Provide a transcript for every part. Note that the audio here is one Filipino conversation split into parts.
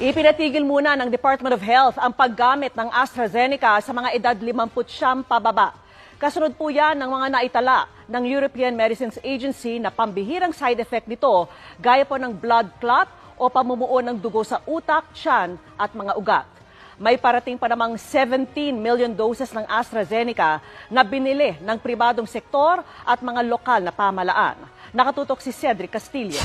Ipinatigil muna ng Department of Health ang paggamit ng AstraZeneca sa mga edad 50 pababa. Kasunod po yan ng mga naitala ng European Medicines Agency na pambihirang side effect nito gaya po ng blood clot o pamumuo ng dugo sa utak, tiyan at mga ugat. May parating pa namang 17 million doses ng AstraZeneca na binili ng pribadong sektor at mga lokal na pamahalaan. Nakatutok si Cedric Castillo.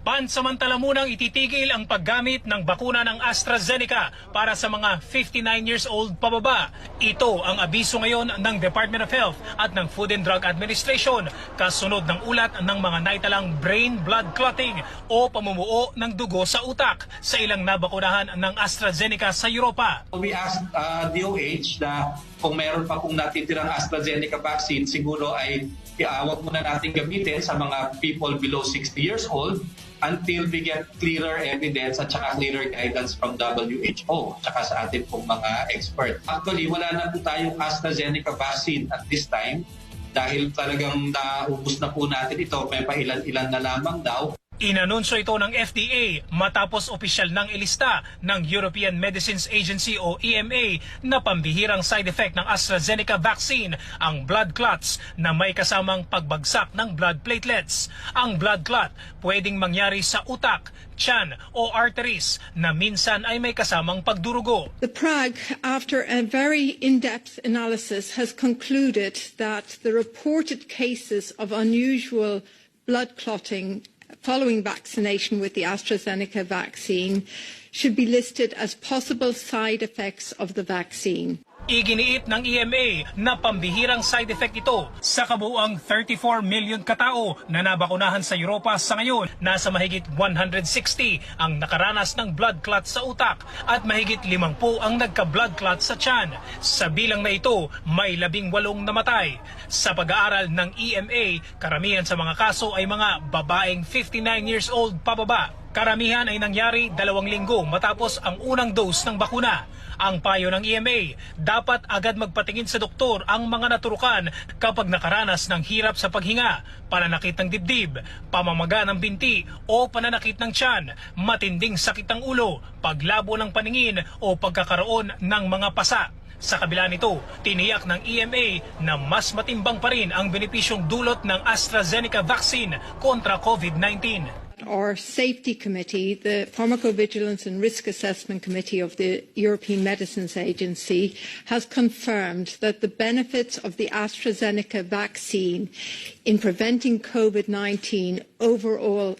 Pansamantala munang ititigil ang paggamit ng bakuna ng AstraZeneca para sa mga 59 years old pababa. Ito ang abiso ngayon ng Department of Health at ng Food and Drug Administration kasunod ng ulat ng mga naitalang brain blood clotting o pamumuo ng dugo sa utak sa ilang nabakunahan ng AstraZeneca sa Europa. We asked DOH na kung meron pa kung natitirang AstraZeneca vaccine, siguro ay wag muna natin gamitin sa mga people below 60 years old until we get clearer evidence at saka clearer guidance from WHO at saka sa atin pong mga expert. Actually, wala na po tayong AstraZeneca vaccine at this time dahil talagang naubos na po natin ito, may pailan-ilan na lamang daw. Inanunsyo ito ng FDA matapos opisyal ng ilista ng European Medicines Agency o EMA na pambihirang side effect ng AstraZeneca vaccine ang blood clots na may kasamang pagbagsak ng blood platelets. Ang blood clot pwedeng mangyari sa utak, tiyan o arteries na minsan ay may kasamang pagdurugo. The Prague, after a very in-depth analysis, has concluded that the reported cases of unusual blood clotting following vaccination with the AstraZeneca vaccine should be listed as possible side effects of the vaccine. Iginiit ng EMA na pambihirang side effect ito sa kabuuang 34 million katao na nabakunahan sa Europa sa ngayon. Nasa mahigit 160 ang nakaranas ng blood clot sa utak at mahigit 50 ang nagka-blood clot sa tiyan. Sa bilang na ito, may 18 namatay. Sa pag-aaral ng EMA, karamihan sa mga kaso ay mga babaeng 59 years old pababa. Karamihan ay nangyari 2 linggo matapos ang unang dose ng bakuna. Ang payo ng EMA, dapat agad magpatingin sa doktor ang mga naturukan kapag nakaranas ng hirap sa paghinga, pananakit ng dibdib, pamamaga ng binti o pananakit ng tiyan, matinding sakit ng ulo, paglabo ng paningin o pagkakaroon ng mga pasa. Sa kabila nito, tiniyak ng EMA na mas matimbang pa rin ang benepisyong dulot ng AstraZeneca vaccine kontra COVID-19. Our Safety Committee, the Pharmacovigilance and Risk Assessment Committee of the European Medicines Agency, has confirmed that the benefits of the AstraZeneca vaccine in preventing COVID-19 overall